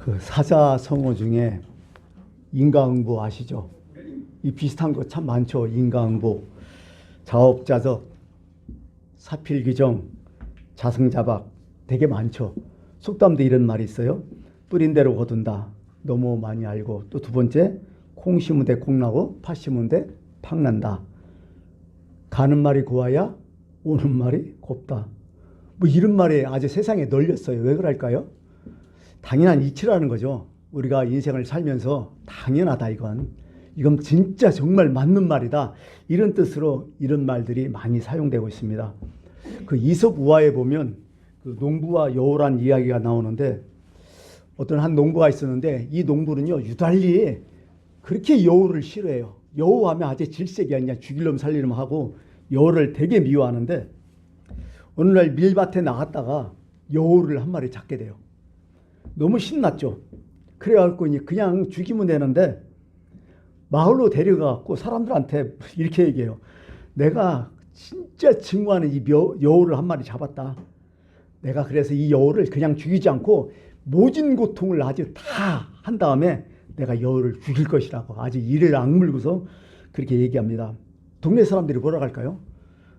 그 사자성어 중에 인과응보 아시죠? 이 비슷한 거 참 많죠. 인과응보, 자업자적, 사필귀정, 자승자박 되게 많죠. 속담도 이런 말이 있어요. 뿌린 대로 거둔다. 너무 많이 알고. 또 두 번째, 콩 심은 데 콩 나고 팥 심은 데 팍 난다. 가는 말이 고와야 오는 말이 곱다. 뭐 이런 말이 아주 세상에 널렸어요. 왜 그럴까요? 당연한 이치라는 거죠. 우리가 인생을 살면서 당연하다 이건. 이건 진짜 정말 맞는 말이다. 이런 뜻으로 이런 말들이 많이 사용되고 있습니다. 그 이솝 우화에 보면 그 농부와 여우란 이야기가 나오는데 어떤 한 농부가 있었는데 이 농부는요 유달리 그렇게 여우를 싫어해요. 여우하면 아주 질색이 아니냐 죽이려면 살리려면 하고 여우를 되게 미워하는데 어느 날 밀밭에 나갔다가 여우를 한 마리 잡게 돼요. 너무 신났죠. 그래갖고 그냥 죽이면 되는데 마을로 데려가갖고 사람들한테 이렇게 얘기해요. 내가 진짜 증오하는 이 여우를 한 마리 잡았다. 내가 그래서 이 여우를 그냥 죽이지 않고 모진 고통을 아주 다 한 다음에 내가 여우를 죽일 것이라고 아주 이를 악물고서 그렇게 얘기합니다. 동네 사람들이 뭐라 할까요?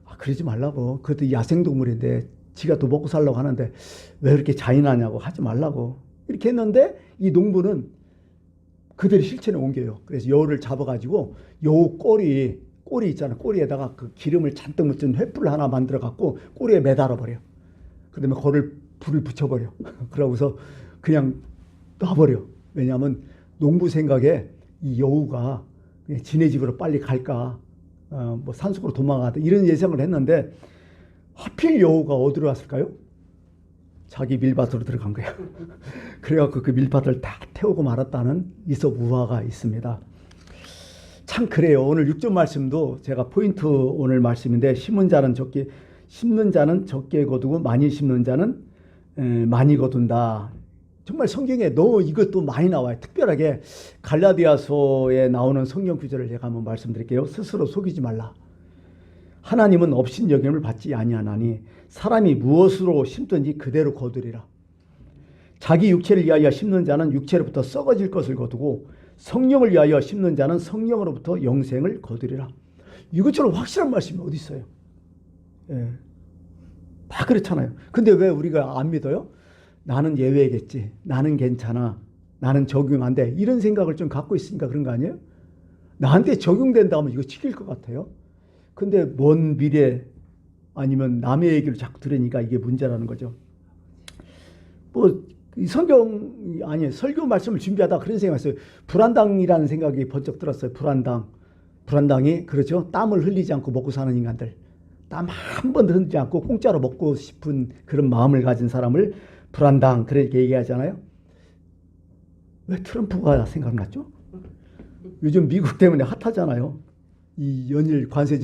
아, 그러지 말라고. 그것도 야생동물인데 지가 또 먹고 살려고 하는데 왜 그렇게 잔인하냐고 하지 말라고. 이렇게 했는데 이 농부는 그대로 실천에 옮겨요. 그래서 여우를 잡아가지고 여우 꼬리 있잖아. 꼬리에다가 그 기름을 잔뜩 묻힌 횃불 하나 만들어 갖고 꼬리에 매달아 버려. 그다음에 거를 불을 붙여버려. 그러고서 그냥 놔버려. 왜냐하면 농부 생각에 이 여우가 그냥 지네 집으로 빨리 갈까, 뭐 산속으로 도망가다 이런 예상을 했는데 하필 여우가 어디로 왔을까요? 자기 밀밭으로 들어간 거예요. 그래갖고 그 밀밭을 다 태우고 말았다는 이솝 우화가 있습니다. 참 그래요. 오늘 6절 말씀도 제가 포인트 오늘 말씀인데 심는 자는 적게 거두고 많이 심는 자는 많이 거둔다. 정말 성경에 이것도 많이 나와요. 특별하게 갈라디아서에 나오는 성경 구절을 제가 한번 말씀드릴게요. 스스로 속이지 말라. 하나님은 업신여김을 받지 아니하나니 사람이 무엇으로 심든지 그대로 거두리라. 자기 육체를 위하여 심는 자는 육체로부터 썩어질 것을 거두고 성령을 위하여 심는 자는 성령으로부터 영생을 거두리라. 이것처럼 확실한 말씀이 어디 있어요? 예. 다 그렇잖아요. 근데 왜 우리가 안 믿어요? 나는 예외겠지. 나는 괜찮아. 나는 적용 안 돼. 이런 생각을 좀 갖고 있으니까 그런 거 아니에요? 나한테 적용된다 하면 이거 지킬 것 같아요. 근데 먼 미래 아니면 남의 얘기를 자꾸 들으니까 이게 문제라는 거죠. 뭐 설교 말씀을 준비하다 그런 생각했어요. 불안당이라는 생각이 번쩍 들었어요. 불안당이 그렇죠. 땀을 흘리지 않고 먹고 사는 인간들. 땀 한 번도 흘리지 않고 공짜로 먹고 싶은 그런 마음을 가진 사람을 불안당 그렇게 얘기하잖아요. 왜 트럼프가 생각났죠? 요즘 미국 때문에 핫하잖아요. 이 연일 관세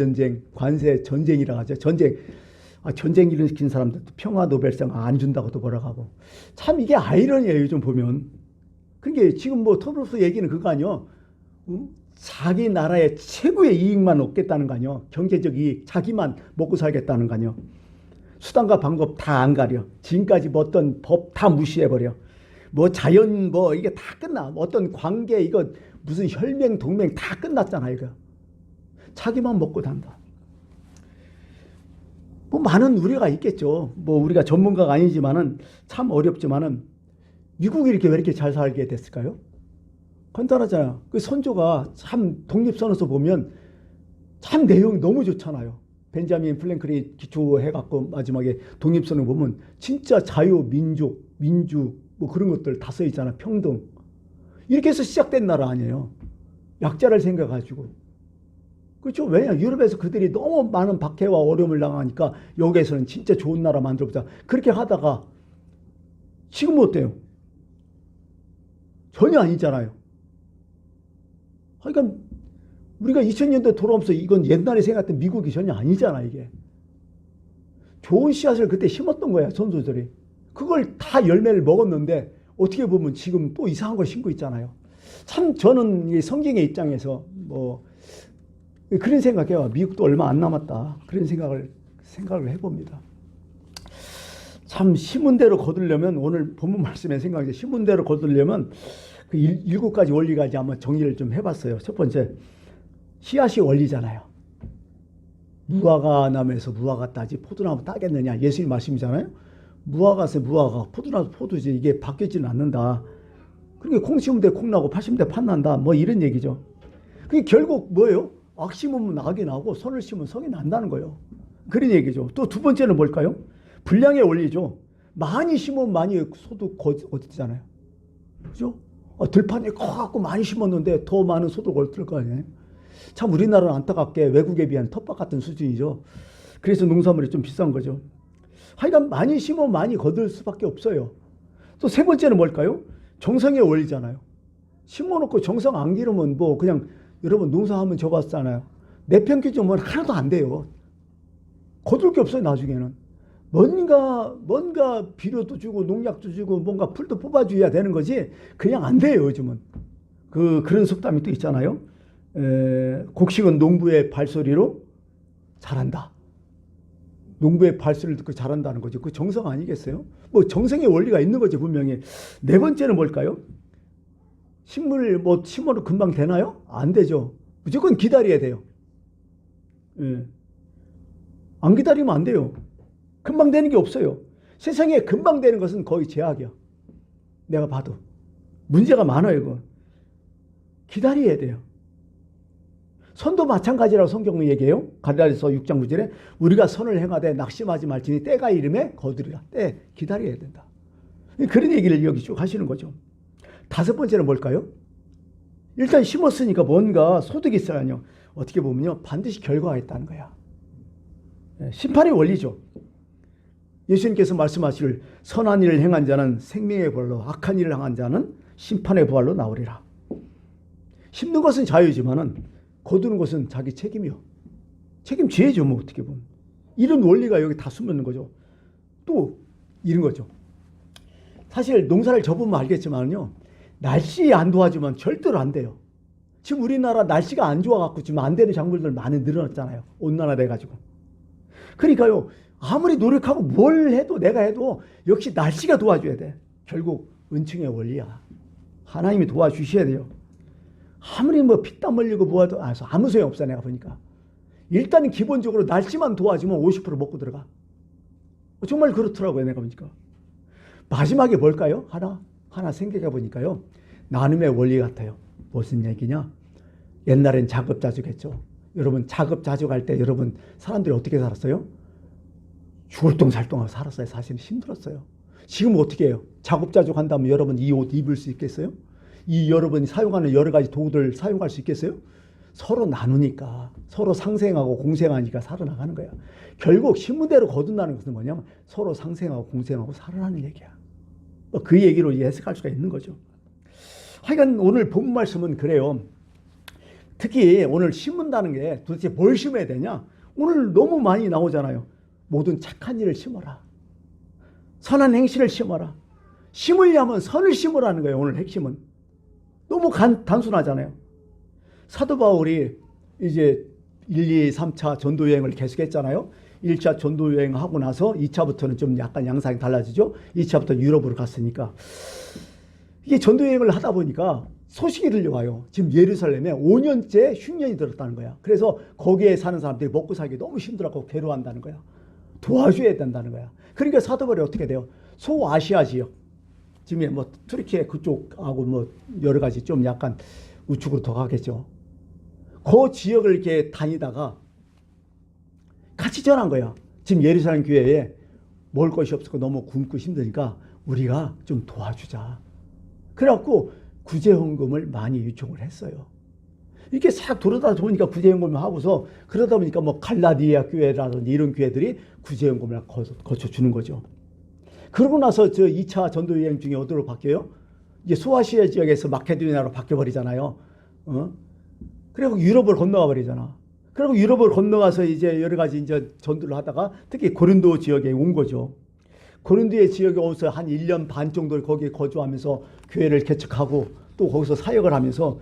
전쟁이라 하죠. 전쟁 일으킨 사람들도 평화 노벨상 안 준다고도 뭐라고 하고. 참 이게 아이러니예요. 요즘 보면. 그러니까 지금 뭐 트럼프 얘기는 그거 아니요. 자기 나라의 최고의 이익만 얻겠다는 거 아니요. 경제적 이익, 자기만 먹고 살겠다는 거 아니요. 수단과 방법 다 안 가려. 지금까지 뭐 어떤 법 다 무시해버려. 뭐 자연 뭐 이게 다 끝나. 어떤 관계 이거 무슨 혈맹 동맹 다 끝났잖아 이거. 자기만 먹고 산다. 뭐 많은 우려가 있겠죠. 뭐 우리가 전문가가 아니지만은 참 어렵지만은 미국이 왜 이렇게 잘 살게 됐을까요? 간단하잖아요. 그 선조가 참 독립선언서 보면 참 내용이 너무 좋잖아요. 벤자민 프랭클이 기초해갖고 마지막에 독립선언 보면 진짜 자유, 민주 뭐 그런 것들 다 써있잖아. 평등. 이렇게 해서 시작된 나라 아니에요. 약자를 생각가지고. 그렇죠. 왜냐 유럽에서 그들이 너무 많은 박해와 어려움을 당하니까 여기에서는 진짜 좋은 나라 만들어보자. 그렇게 하다가 지금 어때요? 전혀 아니잖아요. 그러니까 우리가 2000년대 돌아오면서 이건 옛날에 생각했던 미국이 전혀 아니잖아 이게. 좋은 씨앗을 그때 심었던 거야 선조들이. 그걸 다 열매를 먹었는데 어떻게 보면 지금 또 이상한 걸 심고 있잖아요. 참 저는 이 성경의 입장에서 뭐 그런 생각해요. 미국도 얼마 안 남았다. 그런 생각을 해봅니다. 참 심은 대로 거두려면 오늘 본문 말씀에 생각해 심은 대로 거두려면 그 7가지 원리가 이제 한번 정리를 좀 해봤어요. 첫 번째, 씨앗이 원리잖아요. 무화과 나무에서 무화과 따지 포도나무 따겠느냐, 예수님 말씀이잖아요. 무화과에서 무화과, 포도나무 포도지, 이게 바뀌지는 않는다. 그러니까 콩 심으면 돼 콩 나고 팥 심으면 돼 팥 난다, 뭐 이런 얘기죠. 그게 결국 뭐예요? 악 심으면 악이 나고 선을 심으면 성이 난다는 거예요. 그런 얘기죠. 또 두 번째는 뭘까요? 분량의 원리죠. 많이 심으면 많이 소득 얻잖아요. 그죠? 들판에 커갖고 많이 심었는데 더 많은 소득을 얻을 거 아니에요. 참 우리나라는 안타깝게 외국에 비한 텃밭 같은 수준이죠. 그래서 농산물이 좀 비싼 거죠. 하여간 많이 심으면 많이 거둘 수밖에 없어요. 또 세 번째는 뭘까요? 정성의 원리잖아요. 심어놓고 정성 안 기르면 뭐 그냥 여러분 농사하면 적었잖아요. 내평균적으로는 하나도 안 돼요. 거둘 게 없어요. 나중에는 뭔가 비료도 주고 농약도 주고 뭔가 풀도 뽑아줘야 되는 거지 그냥 안 돼요. 요즘은 그런 속담이 또 있잖아요. 곡식은 농부의 발소리로 자란다. 농부의 발소리를 듣고 자란다는 거죠. 그 정성 아니겠어요? 뭐 정성의 원리가 있는 거죠, 분명히. 네 번째는 뭘까요? 식물을 뭐 심어도 금방 되나요? 안 되죠. 무조건 기다려야 돼요. 안 기다리면 안 돼요. 금방 되는 게 없어요. 세상에 금방 되는 것은 거의 제약이야. 내가 봐도. 문제가 많아요, 이거. 기다려야 돼요. 선도 마찬가지라고 성경은 얘기해요. 갈라디아서 6장 9절에 우리가 선을 행하되 낙심하지 말지니 때가 이름에 거두리라. 때 기다려야 된다. 그런 얘기를 여기 쭉 하시는 거죠. 다섯 번째는 뭘까요? 일단 심었으니까 뭔가 소득이 있어야요. 어떻게 보면요, 반드시 결과가 있다는 거야. 심판의 원리죠. 예수님께서 말씀하시길 선한 일을 행한 자는 생명의 벌로, 악한 일을 행한 자는 심판의 부활로 나오리라. 심는 것은 자유지만은 거두는 것은 자기 책임이요. 책임지야죠, 뭐 어떻게 보면. 이런 원리가 여기 다 숨어있는 거죠. 또 이런 거죠. 사실 농사를 접으면 알겠지만요, 날씨 안 도와주면 절대로 안 돼요. 지금 우리나라 날씨가 안 좋아갖고 지금 안 되는 작물들 많이 늘어났잖아요. 온난화돼가지고. 그러니까요, 아무리 노력하고 뭘 해도 내가 해도 역시 날씨가 도와줘야 돼. 결국 은총의 원리야. 하나님이 도와주셔야 돼요. 아무리 뭐 피땀 흘리고 뭐해도 아무 소용 없어. 내가 보니까 일단은 기본적으로 날씨만 도와주면 50% 먹고 들어가. 정말 그렇더라고요. 내가 보니까. 마지막에 뭘까요? 하나 생각해 보니까요, 나눔의 원리 같아요. 무슨 얘기냐? 옛날엔 자급자족했죠. 여러분 자급자족할 때 여러분 사람들이 어떻게 살았어요? 죽을 똥살똥하고 살았어요. 사실은 힘들었어요. 지금 어떻게 해요? 자급자족한다면 여러분 이 옷 입을 수 있겠어요? 이 여러분이 사용하는 여러 가지 도구들 사용할 수 있겠어요? 서로 나누니까, 서로 상생하고 공생하니까 살아나가는 거야. 결국 신문대로 거둔다는 것은 뭐냐면 서로 상생하고 공생하고 살아나는 얘기야. 그 얘기로 해석할 수가 있는 거죠. 하여간 오늘 본 말씀은 그래요. 특히 오늘 심는다는 게 도대체 뭘 심어야 되냐? 오늘 너무 많이 나오잖아요. 모든 착한 일을 심어라. 선한 행실을 심어라. 심으려면 선을 심으라는 거예요. 오늘 핵심은. 너무 단순하잖아요. 사도 바울이 이제 1, 2, 3차 전도 여행을 계속했잖아요. 1차 전도 여행하고 나서 2차부터는 좀 약간 양상이 달라지죠. 2차부터 유럽으로 갔으니까. 이게 전도 여행을 하다 보니까 소식이 들려와요. 지금 예루살렘에 5년째 흉년이 들었다는 거야. 그래서 거기에 사는 사람들이 먹고 살기 너무 힘들어하고 괴로워한다는 거야. 도와줘야 된다는 거야. 그러니까 사도 바울이 어떻게 돼요? 소아시아 지역, 지금 뭐 투르키에 그쪽하고 뭐 여러 가지 좀 약간 우측으로 더 가겠죠. 그 지역을 이렇게 다니다가 같이 전한 거야. 지금 예루살렘 교회에 먹을 것이 없었고 너무 굶고 힘드니까 우리가 좀 도와주자. 그래갖고 구제헌금을 많이 요청을 했어요. 이렇게 싹 돌아다 보니까 구제헌금을 하고서 그러다 보니까 뭐 갈라디아 교회라든지 이런 교회들이 구제헌금을 거쳐주는 거죠. 그러고 나서 저 2차 전도 여행 중에 어디로 바뀌어요? 이제 소아시아 지역에서 마케도니아로 바뀌어버리잖아요. 그리고 유럽을 건너가 버리잖아. 그리고 유럽을 건너가서 이제 여러 가지 이제 전도를 하다가 특히 고린도 지역에 온 거죠. 고린도의 지역에 오서 한 1년 반 정도 거기에 거주하면서 교회를 개척하고 또 거기서 사역을 하면서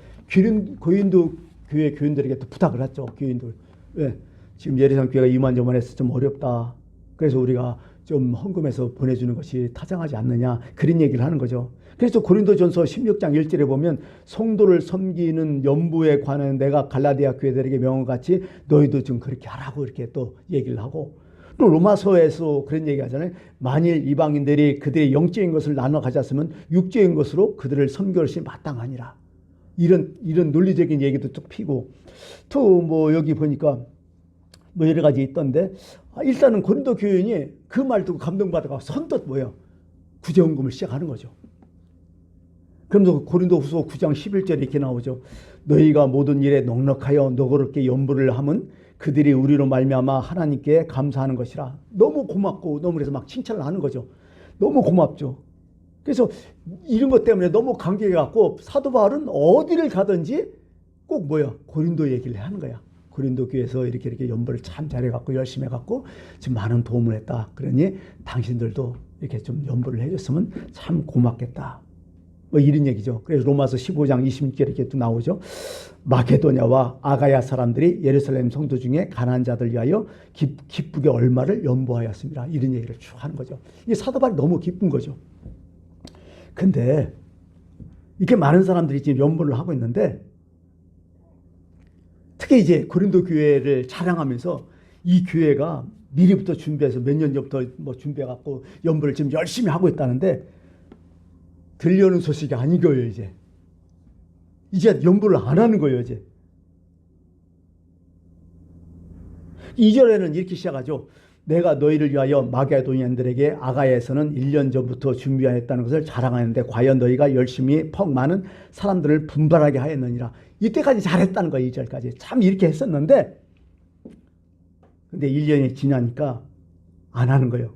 고린도 교회 교인들에게 또 부탁을 했죠. 교인들. 왜? 지금 예루살렘 교회가 이만저만해서 좀 어렵다. 그래서 우리가 좀 헌금해서 보내주는 것이 타당하지 않느냐 그런 얘기를 하는 거죠. 그래서 고린도전서 16장 1절에 보면 성도를 섬기는 연부에 관한 내가 갈라디아 교회들에게 명함같이 너희도 좀 그렇게 하라고 이렇게 또 얘기를 하고, 또 로마서에서 그런 얘기 하잖아요. 만일 이방인들이 그들의 영적인 것을 나눠 가졌으면 육적인 것으로 그들을 섬길 것이 마땅하니라. 이런 논리적인 얘기도 쭉 피고, 또 뭐 여기 보니까 뭐 여러 가지 있던데, 일단은 고린도 교인이 그 말 듣고 감동받아가 선뜻 뭐예요? 구제헌금을 시작하는 거죠. 그러면서 고린도후서 9장 11절에 이렇게 나오죠. 너희가 모든 일에 넉넉하여 너그럽게 연부를 함은 그들이 우리로 말미암아 하나님께 감사하는 것이라. 너무 고맙고 너무 그래서 막 칭찬을 하는 거죠. 너무 고맙죠. 그래서 이런 것 때문에 너무 감격해갖고 사도 바울은 어디를 가든지 꼭 뭐야? 고린도 얘기를 하는 거야. 고린도 교회에서 이렇게 연부를 참 잘해갖고 열심히 해갖고 지금 많은 도움을 했다. 그러니 당신들도 이렇게 좀 연부를 해줬으면 참 고맙겠다. 뭐 이런 얘기죠. 그래서 로마서 15장 26절에 이렇게 또 나오죠. 마케도냐와 아가야 사람들이 예루살렘 성도 중에 가난한 자들 위하여 기쁘게 얼마를 연보하였습니다. 이런 얘기를 쭉 하는 거죠. 이게 사도 바울이 너무 기쁜 거죠. 근데 이렇게 많은 사람들이 지금 연보를 하고 있는데, 특히 이제 고린도 교회를 자랑하면서 이 교회가 미리부터 준비해서 몇 년 전부터 뭐 준비해갖고 연보를 지금 열심히 하고 있다는데, 들려오는 소식이 아닌 거예요. 이제 연보를 안 하는 거예요. 이제 2절에는 이렇게 시작하죠. 내가 너희를 위하여 마게도니안들에게 아가야에서는 1년 전부터 준비하였다는 것을 자랑하는데 과연 너희가 열심히 퍽 많은 사람들을 분발하게 하였느니라. 이때까지 잘했다는 거예요. 2절까지 참 이렇게 했었는데, 근데 1년이 지나니까 안 하는 거예요.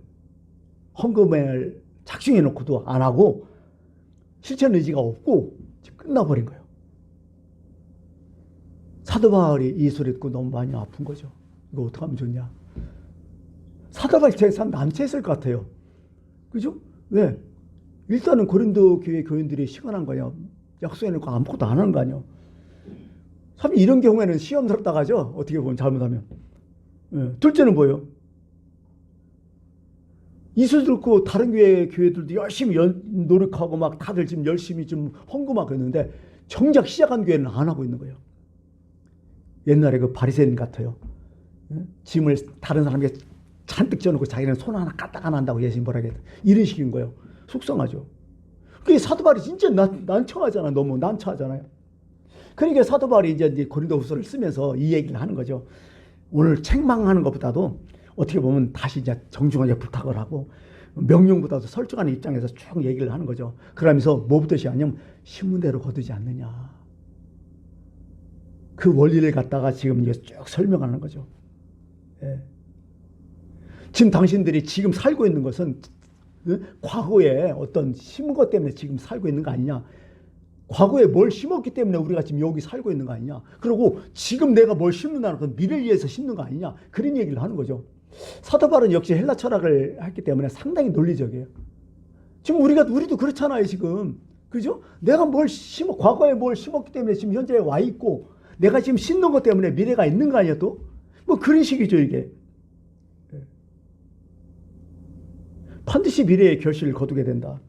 헌금을 작정해 놓고도 안 하고 실천 의지가 없고 끝나버린 거예요. 사도 바울이 이 소리 듣고 너무 많이 아픈 거죠. 이거 어떻게 하면 좋냐. 사도 바울이 참 난처했을 것 같아요. 그죠? 왜? 일단은 고린도 교회 교인들이 시간한 거냐. 약속해놓고 아무것도 안 하는 거 아니야. 참 이런 경우에는 시험스럽다 가죠. 어떻게 보면 잘못하면. 예. 둘째는 뭐예요? 이 소리 듣고 다른 교회들도 열심히 노력하고 막 다들 지금 열심히 좀 헌금하고 있는데 정작 시작한 교회는 안 하고 있는 거예요. 옛날에 그 바리새인 같아요. 짐을 다른 사람에게 잔뜩 져놓고 자기는 손 하나 까딱 안 한다고 예수님 뭐라 그랬다. 이런 식인 거예요. 속상하죠. 그게 사도 바울이 진짜 난처하잖아요. 너무 난처하잖아요. 그러니까 사도 바울이 이제 고린도후서를 쓰면서 이 얘기를 하는 거죠. 오늘 책망하는 것보다도 어떻게 보면 다시 이제 정중하게 부탁을 하고 명령보다도 설득하는 입장에서 쭉 얘기를 하는 거죠. 그러면서 뭐부터 시작하냐면 신문대로 거두지 않느냐. 그 원리를 갖다가 지금 이게 쭉 설명하는 거죠. 예. 지금 당신들이 지금 살고 있는 것은 과거에 어떤 심은 것 때문에 지금 살고 있는 거 아니냐. 과거에 뭘 심었기 때문에 우리가 지금 여기 살고 있는 거 아니냐. 그리고 지금 내가 뭘 심는다는 건 미래를 위해서 심는 거 아니냐. 그런 얘기를 하는 거죠. 사도 바울은 역시 헬라 철학을 했기 때문에 상당히 논리적이에요. 지금 우리도 그렇잖아요. 지금 그죠? 내가 뭘 심어 과거에 뭘 심었기 때문에 지금 현재에 와 있고 내가 지금 심는 것 때문에 미래가 있는 거 아니야 또? 뭐 그런 식이죠 이게. 반드시 미래의 결실을 거두게 된다.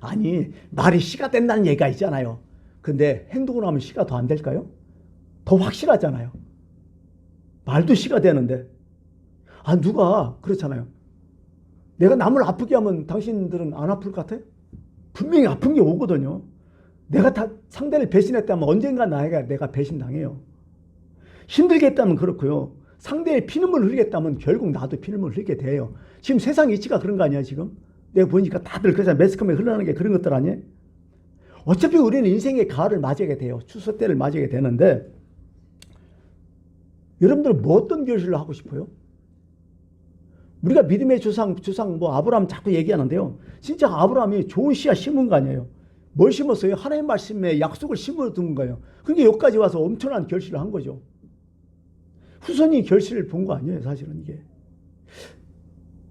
아니 말이 씨가 된다는 얘기가 있잖아요. 근데 행동을 하면 씨가 더 안 될까요? 더 확실하잖아요. 말도 씨가 되는데. 누가 그렇잖아요. 내가 남을 아프게 하면 당신들은 안 아플 것 같아요? 분명히 아픈 게 오거든요. 내가 다 상대를 배신했다면 언젠가 내가 배신당해요. 힘들게 했다면 그렇고요. 상대의 피눈물을 흘리겠다면 결국 나도 피눈물을 흘리게 돼요. 지금 세상 이치가 그런 거 아니야 지금? 내가 보니까 다들 그래서 매스컴에 흘러나는 게 그런 것들 아니에요? 어차피 우리는 인생의 가을을 맞이하게 돼요. 추수 때를 맞이하게 되는데 여러분들은 뭐 어떤 결실을 하고 싶어요? 우리가 믿음의 조상 뭐 아브라함 자꾸 얘기하는데요. 진짜 아브라함이 좋은 씨앗 심은 거 아니에요. 뭘 심었어요? 하나님 말씀에 약속을 심어둔 거예요. 그러니까 여기까지 와서 엄청난 결실을 한 거죠. 후손이 결실을 본 거 아니에요. 사실은 이게.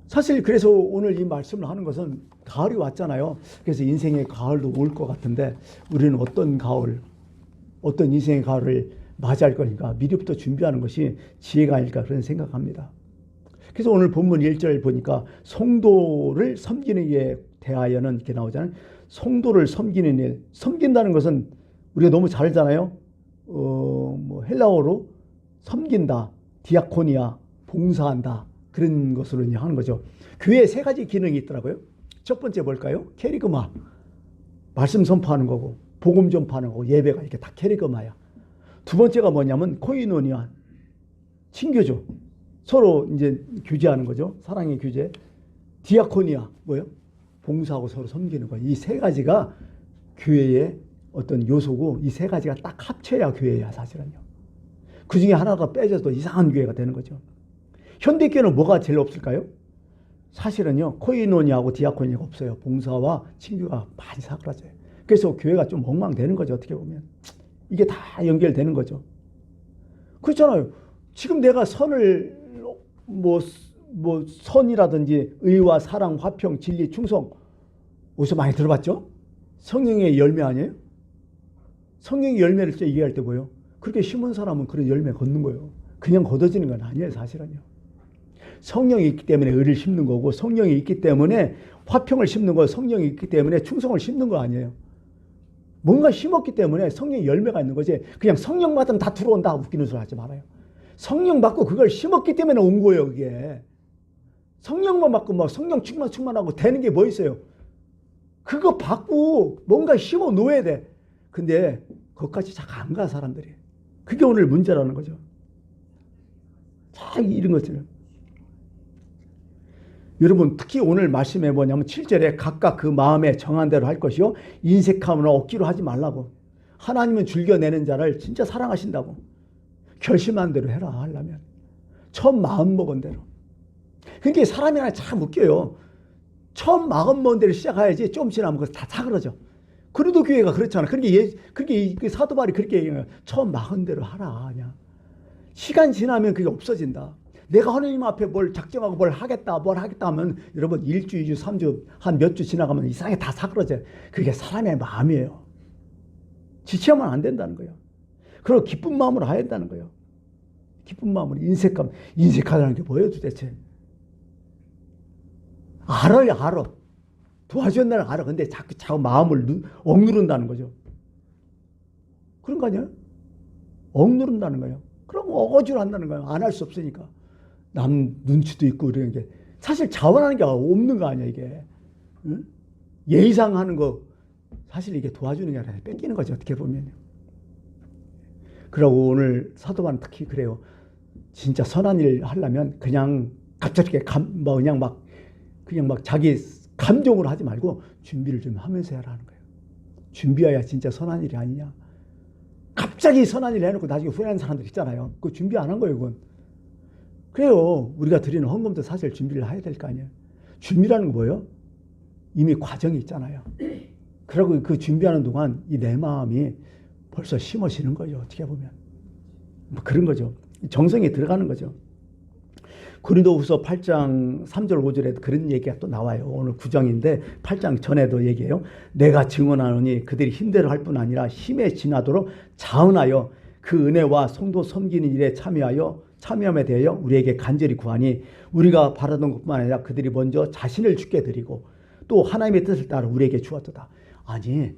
사실 그래서 오늘 이 말씀을 하는 것은 가을이 왔잖아요. 그래서 인생의 가을도 올 것 같은데 우리는 어떤 가을, 어떤 인생의 가을을 맞이할 거니까 미리부터 준비하는 것이 지혜가 아닐까 그런 생각합니다. 그래서 오늘 본문 1절 보니까 성도를 섬기는 게 대하여는 이렇게 나오잖아요. 성도를 섬기는 일. 섬긴다는 것은 우리가 너무 잘 알잖아요. 뭐 헬라어로 섬긴다, 디아코니아, 봉사한다, 그런 것으로 하는 거죠. 교회에 세 가지 기능이 있더라고요. 첫 번째 뭘까요? 캐리그마. 말씀 선포하는 거고, 복음 전파하는 거고, 예배가 이렇게 다 캐리그마야. 두 번째가 뭐냐면 코이노니아, 친교죠. 서로 이제 교제하는 거죠. 사랑의 교제. 디아코니아, 뭐예요? 봉사하고 서로 섬기는 거예요. 이 세 가지가 교회의 어떤 요소고, 이 세 가지가 딱 합쳐야 교회야, 사실은요. 그 중에 하나가 빼져도 이상한 교회가 되는 거죠. 현대교회는 뭐가 제일 없을까요? 사실은요, 코이노니아하고 디아코니아가 없어요. 봉사와 친교가 많이 사그라져요. 그래서 교회가 좀 엉망되는 거죠, 어떻게 보면. 이게 다 연결되는 거죠. 그렇잖아요. 지금 내가 선을, 선이라든지 의와 사랑, 화평, 진리, 충성, 어디서 많이 들어봤죠? 성령의 열매 아니에요? 성령의 열매를 얘기할 때 뭐예요? 그렇게 심은 사람은 그런 열매 걷는 거예요. 그냥 걷어지는 건 아니에요, 사실은요. 성령이 있기 때문에 의를 심는 거고, 성령이 있기 때문에 화평을 심는 거, 성령이 있기 때문에 충성을 심는 거 아니에요. 뭔가 심었기 때문에 성령의 열매가 있는 거지. 그냥 성령 받으면 다 들어온다, 웃기는 소리 하지 말아요. 성령 받고 그걸 심었기 때문에 온 거예요, 그게. 성령만 받고 막 성령 충만하고 되는 게 뭐 있어요? 그거 받고 뭔가 심어 놓아야 돼. 근데 거기까지 잘 안 가, 사람들이. 그게 오늘 문제라는 거죠. 참 이런 것들은. 여러분, 특히 오늘 말씀해 뭐냐면 7절에 각각 그 마음에 정한 대로 할 것이요 인색함으로 억지로 하지 말라고. 하나님은 즐겨내는 자를 진짜 사랑하신다고. 결심한 대로 해라, 하려면. 처음 마음 먹은 대로. 그러니까 사람이 하나 참 웃겨요. 처음 마음 먹은 대로 시작해야지 좀 지나면 그거 다 사그러져. 그래도 교회가 그렇잖아. 그렇게 사도 바울이 그렇게 얘기해요. 처음 막은 대로 하라, 그냥. 시간 지나면 그게 없어진다. 내가 하나님 앞에 뭘 작정하고 뭘 하겠다 하면 여러분 1주, 2주, 3주, 한 몇 주 지나가면 이상하게 다 사그러져요. 그게 사람의 마음이에요. 지체하면 안 된다는 거예요. 그리고 기쁜 마음으로 해야 한다는 거예요. 기쁜 마음으로. 인색하다는 게 뭐예요, 도대체? 알아. 도와준다는 알아. 근데 자꾸 마음을 억누른다는 거죠. 그런 거 아니에요? 억누른다는 거예요. 그럼 어거지로 한다는 거예요. 안 할 수 없으니까. 남 눈치도 있고 이런 게. 사실 자원하는 게 없는 거 아니야, 이게. 응? 예의상 하는 거 사실 이게 도와주는 게 아니라 뺏기는 거죠, 어떻게 보면요. 그러고 오늘 사도반 특히 그래요. 진짜 선한 일 하려면 그냥 갑자기 그냥 막 자기 감정으로 하지 말고 준비를 좀 하면서 하라는 거예요. 준비해야 진짜 선한 일이 아니냐. 갑자기 선한 일 해놓고 나중에 후회하는 사람들 있잖아요. 그거 준비 안 한 거예요, 그건. 그래요. 우리가 드리는 헌금도 사실 준비를 해야 될 거 아니에요. 준비라는 건 뭐예요? 이미 과정이 있잖아요. 그리고 그 준비하는 동안 이 내 마음이 벌써 심어지는 거죠, 어떻게 보면. 뭐 그런 거죠. 정성이 들어가는 거죠. 고린도후서 8장 3절 5절에 그런 얘기가 또 나와요. 오늘 9장인데 8장 전에도 얘기해요. 내가 증언하노니 그들이 힘대로 할 뿐 아니라 힘에 지나도록 자원하여 그 은혜와 성도 섬기는 일에 참여함에 대하여 우리에게 간절히 구하니 우리가 바라던 것뿐만 아니라 그들이 먼저 자신을 주께 드리고 또 하나님의 뜻을 따라 우리에게 주었도다. 아니,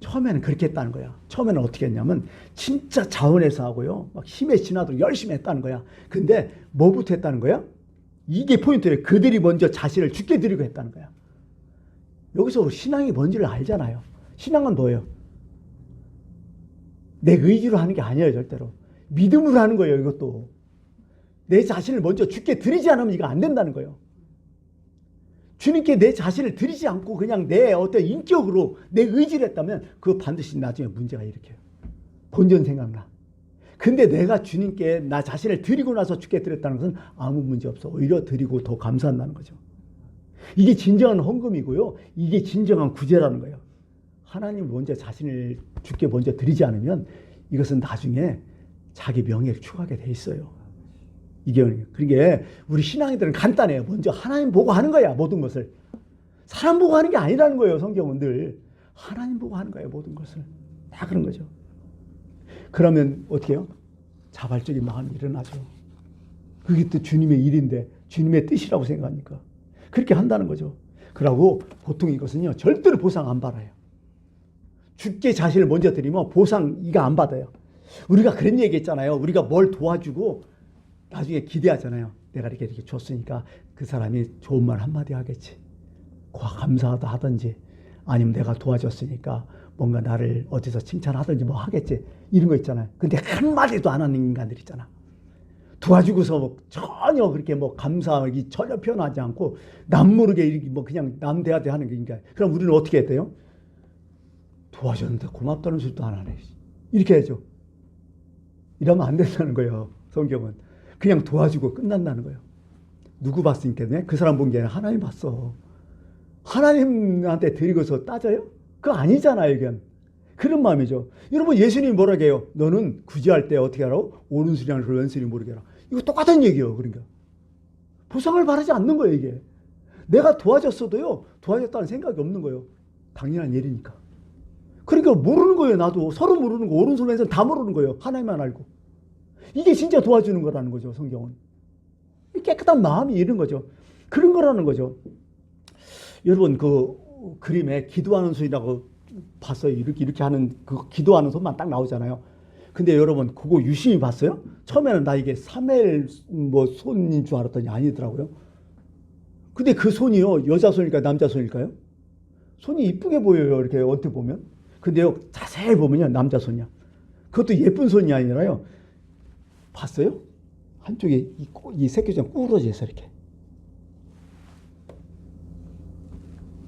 처음에는 그렇게 했다는 거야. 처음에는 어떻게 했냐면 진짜 자원해서 하고요. 막 힘에 지나도록 열심히 했다는 거야. 근데 뭐부터 했다는 거야? 이게 포인트예요. 그들이 먼저 자신을 주께 드리고 했다는 거야. 여기서 신앙이 뭔지를 알잖아요. 신앙은 뭐예요? 내 의지로 하는 게 아니에요, 절대로. 믿음으로 하는 거예요, 이것도. 내 자신을 먼저 주께 드리지 않으면 이거 안 된다는 거예요. 주님께 내 자신을 드리지 않고 그냥 내 어떤 인격으로 내 의지를 했다면 그거 반드시 나중에 문제가 일으켜요. 본전 생각나. 근데 내가 주님께 나 자신을 드리고 나서 주께 드렸다는 것은 아무 문제 없어. 오히려 드리고 더 감사한다는 거죠. 이게 진정한 헌금이고요. 이게 진정한 구제라는 거예요. 하나님 먼저 자신을 주께 먼저 드리지 않으면 이것은 나중에 자기 명예를 추구하게 돼 있어요. 이게 그러니까 우리 신앙인들은 간단해요. 먼저 하나님 보고 하는 거야, 모든 것을. 사람 보고 하는 게 아니라는 거예요. 성경은 늘 하나님 보고 하는 거예요, 모든 것을. 다 그런 거죠. 그러면 어떻게 해요? 자발적인 마음이 일어나죠. 그게 또 주님의 일인데 주님의 뜻이라고 생각하니까 그렇게 한다는 거죠. 그러고 보통 이것은요 절대로 보상 안 받아요. 주께 자신을 먼저 드리면 보상 이거 안 받아요. 우리가 그런 얘기 했잖아요. 우리가 뭘 도와주고 나중에 기대하잖아요. 내가 이렇게 줬으니까 그 사람이 좋은 말 한마디 하겠지. 감사하다 하든지 아니면 내가 도와줬으니까 뭔가 나를 어디서 칭찬하든지 뭐 하겠지. 이런 거 있잖아요. 근데 한마디도 안 하는 인간들 있잖아. 도와주고서 뭐 전혀 그렇게 뭐 감사하기 전혀 표현하지 않고 남 모르게 이렇게 뭐 그냥 남 대하대 하는 게 인간. 그럼 우리는 어떻게 해야 돼요? 도와줬는데 고맙다는 소리도 안 하네. 이렇게 해야죠. 이러면 안 된다는 거예요. 성경은. 그냥 도와주고 끝난다는 거예요. 누구 봤으니까 그 사람 본 게 아니라 하나님 봤어. 하나님한테 드리고서 따져요? 그거 아니잖아요. 이건. 그런 마음이죠. 여러분 예수님이 뭐라고 해요? 너는 구제할 때 어떻게 하라고? 오른손이 아니라 왼손이 모르게 하라. 이거 똑같은 얘기예요. 그러니까. 보상을 바라지 않는 거예요. 이게. 내가 도와줬어도요. 도와줬다는 생각이 없는 거예요. 당연한 일이니까. 그러니까 모르는 거예요. 나도. 서로 모르는 거. 오른손 왼손 다 모르는 거예요. 하나님만 알고. 이게 진짜 도와주는 거라는 거죠. 성경은. 깨끗한 마음이 이런 거죠. 그런 거라는 거죠. 여러분 그 그림에 기도하는 손이라고 봤어요. 이렇게 하는 그 기도하는 손만 딱 나오잖아요. 근데 여러분 그거 유심히 봤어요? 처음에는 나 이게 사무엘 뭐 손인 줄 알았더니 아니더라고요. 근데 그 손이요 여자 손일까요? 남자 손일까요? 손이 이쁘게 보여요. 이렇게 어떻게 보면. 근데요 자세히 보면요 남자 손이야. 그것도 예쁜 손이 아니라요. 봤어요? 한쪽에 이 새끼처럼 구부러져 있어 이렇게.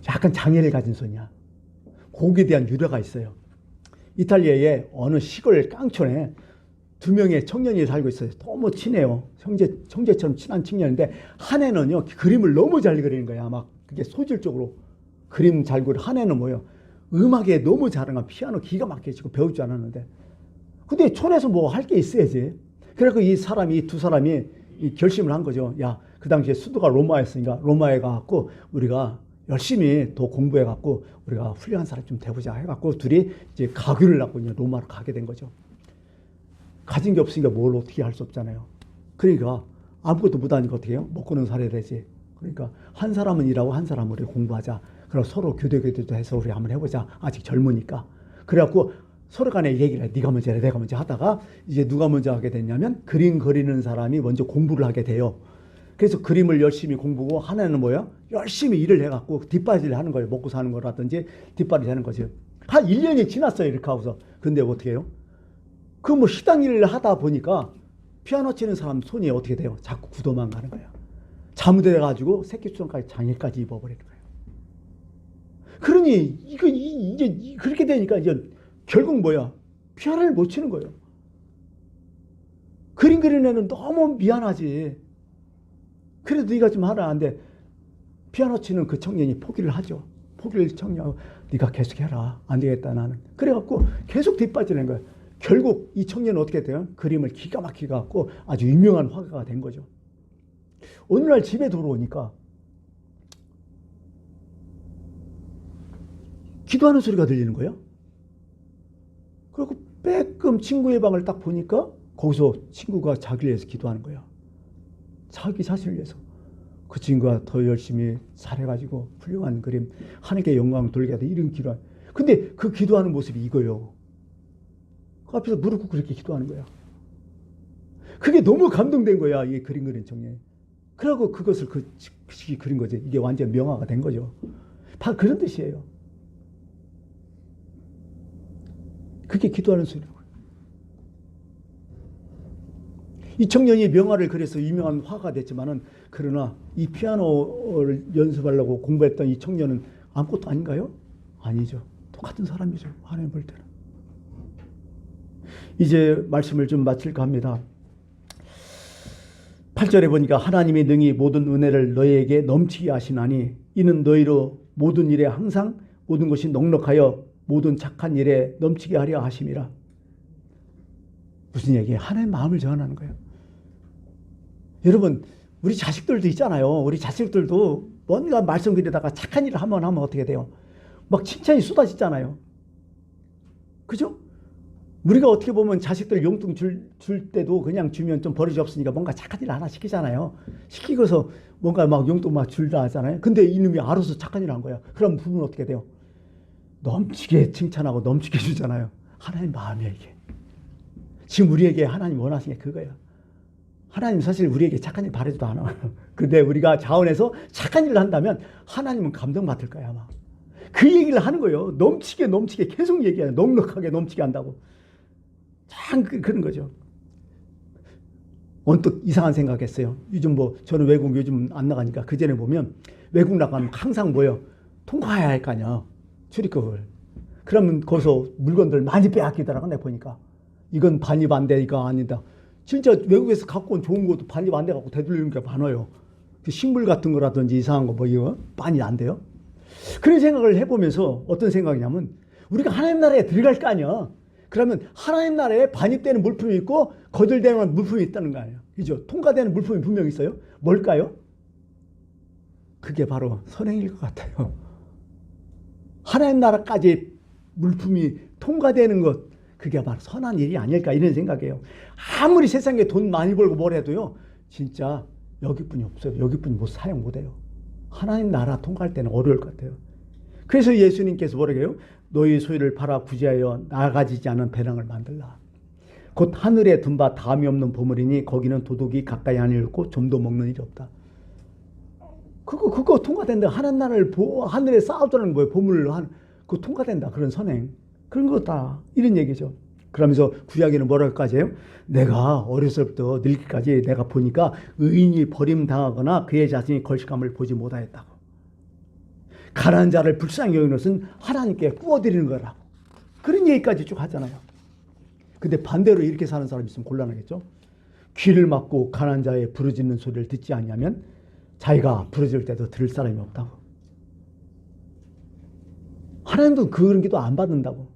약간 장애를 가진 손이야. 거기에 대한 유래가 있어요. 이탈리아의 어느 시골 깡촌에 두 명의 청년이 살고 있어요. 너무 친해요. 형제처럼 친한 청년인데 한 애는요 그림을 너무 잘 그리는 거야. 막 그게 소질적으로 그림 잘 그리고 한 애는 뭐예요? 음악에 너무 잘하는 거야. 피아노 기가 막히게 치고 배울 줄 알았는데 근데 촌에서 뭐 할 게 있어야지. 그래서 이 두 사람이 결심을 한 거죠. 야, 그 당시에 수도가 로마였으니까 로마에 가갖고 우리가 열심히 더 공부해갖고 우리가 훌륭한 사람 좀 돼보자 해갖고 둘이 이제 가교를 하고 이제 로마로 가게 된 거죠. 가진 게 없으니까 뭘 어떻게 할 수 없잖아요. 그러니까 아무것도 못하니까 어떻게 해요? 먹고는 살아야 되지. 그러니까 한 사람은 일하고 한 사람은 우리 공부하자. 그럼 서로 교대교대도 해서 우리 한번 해보자. 아직 젊으니까. 그래갖고 서로 간에 얘기를 해. 네가 먼저 해, 내가 먼저 하다가 이제 누가 먼저 하게 됐냐면 그림 그리는 사람이 먼저 공부를 하게 돼요. 그래서 그림을 열심히 공부하고 하나는 뭐야? 열심히 일을 해갖고 뒷바지를 하는 거예요. 먹고 사는 거라든지 뒷바지 하는 거죠. 한 1년이 지났어요. 이렇게 하고서. 근데 어떻게 해요? 그 뭐 식당 일을 하다 보니까 피아노 치는 사람 손이 어떻게 돼요? 자꾸 굳어만 가는 거야. 잘못해가지고 새끼손가락 장애까지 입어버리는 거예요. 그러니 이제 그렇게 되니까 이제 결국 뭐야? 피아노를 못 치는 거예요. 그림 그리는 애는 너무 미안하지. 그래도 네가 좀 하라. 안돼. 피아노 치는 그 청년이 포기를 하죠. 포기를 청년하고 네가 계속 해라. 안 되겠다 나는. 그래갖고 계속 뒷빠지는 거예요. 결국 이 청년은 어떻게 돼요? 그림을 기가 막히게 갖고 아주 유명한 화가가 된 거죠. 어느 날 집에 들어오니까 기도하는 소리가 들리는 거예요. 그리고 빼끔 친구의 방을 딱 보니까 거기서 친구가 자기를 위해서 기도하는 거예요. 자기 자신을 위해서. 그 친구가 더 열심히 잘해가지고 훌륭한 그림, 하나님께 영광 돌게 하다 이런 기도. 근데 그 기도하는 모습이 이거예요. 그 앞에서 무릎 꿇고 그렇게 기도하는 거야. 그게 너무 감동된 거야. 이 그림 그린 청년이. 그러고 그것을 그 시기 그린 거지. 이게 완전 명화가 된 거죠. 다 그런 뜻이에요. 그게 기도하는 소리라고요. 이 청년이 명화를 그려서 유명한 화가 됐지만은 그러나 이 피아노를 연습하려고 공부했던 이 청년은 아무것도 아닌가요? 아니죠. 똑같은 사람이죠. 하나님 볼 때는. 이제 말씀을 좀 마칠까 합니다. 8절에 보니까 하나님이 능히 모든 은혜를 너희에게 넘치게 하시나니 이는 너희로 모든 일에 항상 모든 것이 넉넉하여 모든 착한 일에 넘치게 하려 하심이라. 무슨 얘기예요? 하나님의 마음을 전하는 거예요. 여러분 우리 자식들도 있잖아요. 우리 자식들도 뭔가 말씀 그리다가 착한 일을 하면 어떻게 돼요? 막 칭찬이 쏟아지잖아요. 그죠? 우리가 어떻게 보면 자식들 용돈 줄 때도 그냥 주면 좀 버릇이 없으니까 뭔가 착한 일 하나 시키잖아요. 시키고서 뭔가 막 용돈 막 줄다 하잖아요. 근데 이놈이 알아서 착한 일을 한 거야. 그럼 부부는 어떻게 돼요? 넘치게 칭찬하고 넘치게 주잖아요. 하나님 마음이야 이게. 지금 우리에게 하나님 원하시는 게 그거야. 하나님 사실 우리에게 착한 일 바라지도 않아. 근데 우리가 자원해서 착한 일을 한다면 하나님은 감동받을 거야 아마. 그 얘기를 하는 거예요. 넘치게 계속 얘기해요. 넉넉하게 넘치게 한다고. 참 그런 거죠. 언뜻 이상한 생각했어요. 요즘 뭐 저는 외국 요즘 안 나가니까 그 전에 보면 외국 나가면 항상 뭐요? 통과해야 할 거 아니야. 출입국을. 그러면 거기서 물건들 많이 빼앗기더라고 내가 보니까. 이건 반입 안 돼, 이거 아니다. 진짜 외국에서 갖고 온 좋은 것도 반입 안 돼 갖고 되돌리는 게 많아요. 그 식물 같은 거라든지 이상한 거 뭐 이거 반입 안 돼요. 그런 생각을 해보면서 어떤 생각이냐면 우리가 하나님 나라에 들어갈 거 아니야. 그러면 하나님 나라에 반입되는 물품이 있고 거절되는 물품이 있다는 거 아니에요. 그죠? 통과되는 물품이 분명히 있어요. 뭘까요? 그게 바로 선행일 것 같아요. 하나님 나라까지 물품이 통과되는 것, 그게 바로 선한 일이 아닐까 이런 생각이에요. 아무리 세상에 돈 많이 벌고 뭘 해도요. 진짜 여기뿐이 없어요. 여기뿐이 못 사용 못해요. 하나님 나라 통과할 때는 어려울 것 같아요. 그래서 예수님께서 뭐라고 해요? 너희 소유를 팔아 구제하여 나가지지 않은 배낭을 만들라. 곧 하늘에 둔 바 다함이 없는 보물이니 거기는 도둑이 가까이 안 읽고 좀도 먹는 일이 없다. 그거 통과된다. 하나님 나라를 하늘에 쌓아두라는 거예요. 보물을 그거 통과된다. 그런 선행. 그런 거다. 이런 얘기죠. 그러면서 구약에는 뭐라고까지 해요? 내가 어려서부터 늙기까지 내가 보니까 의인이 버림당하거나 그의 자신이 걸식함을 보지 못하였다고. 가난한 자를 불쌍히 여기는 것은 하나님께 구워드리는 거라고. 그런 얘기까지 쭉 하잖아요. 근데 반대로 이렇게 사는 사람이 있으면 곤란하겠죠. 귀를 막고 가난한 자의 부르짖는 소리를 듣지 않냐면 자기가 부르짖을 때도 들을 사람이 없다고. 하나님도 그런 기도 안 받는다고.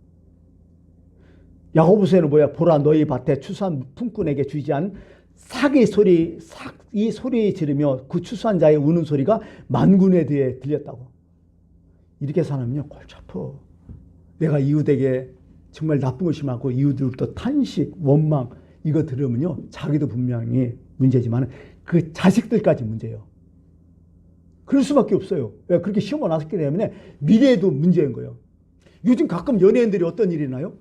야고보서에는 뭐야? 보라 너희 밭에 추수한 품꾼에게 주지 않은 삭이 소리 지르며 그 추수한 자의 우는 소리가 만군에 대해 들렸다고. 이렇게 사람은요 골치 아파. 내가 이웃에게 정말 나쁜 것이 많고 이웃으로부터 탄식, 원망 이거 들으면요 자기도 분명히 문제지만 그 자식들까지 문제예요. 그럴 수밖에 없어요. 왜? 그렇게 시험을 나왔기 때문에 미래에도 문제인 거예요. 요즘 가끔 연예인들이 어떤 일이 나요?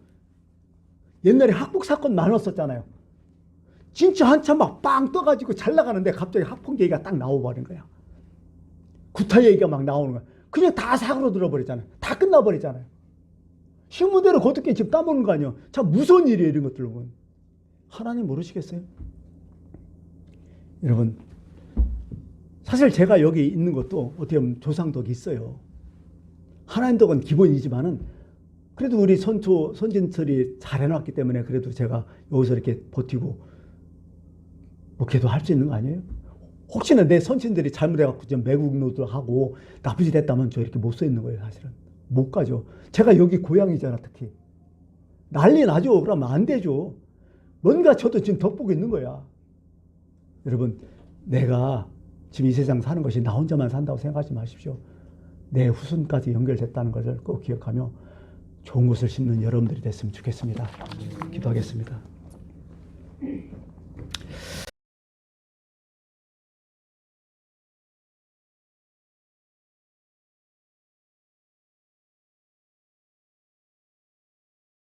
옛날에 학폭 사건 많았었잖아요. 진짜 한참 막 빵 떠가지고 잘 나가는데 갑자기 학폭 얘기가 딱 나와버린 거야. 구타 얘기가 막 나오는 거야. 그냥 다 사고로 들어버리잖아요. 다 끝나버리잖아요. 신문대로 어떻게 지금 따먹는 거 아니에요. 참 무서운 일이에요. 이런 것들은. 하나님 모르시겠어요? 여러분 사실 제가 여기 있는 것도 어떻게 보면 조상덕이 있어요. 하나님 덕은 기본이지만은 그래도 우리 선진들이 잘 해놨기 때문에 그래도 제가 여기서 이렇게 버티고 목회도 할 수 있는 거 아니에요? 혹시나 내 선친들이 잘못해갖고 좀 매국노도 하고 나쁜 짓 했다면 저 이렇게 못 서 있는 거예요. 사실은 못 가죠. 제가 여기 고향이잖아. 특히 난리 나죠. 그러면 안 되죠. 뭔가 저도 지금 덕보고 있는 거야. 여러분 내가 지금 이 세상 사는 것이 나 혼자만 산다고 생각하지 마십시오. 내 후손까지 연결됐다는 것을 꼭 기억하며 좋은 것을 심는 여러분들이 됐으면 좋겠습니다. 기도하겠습니다.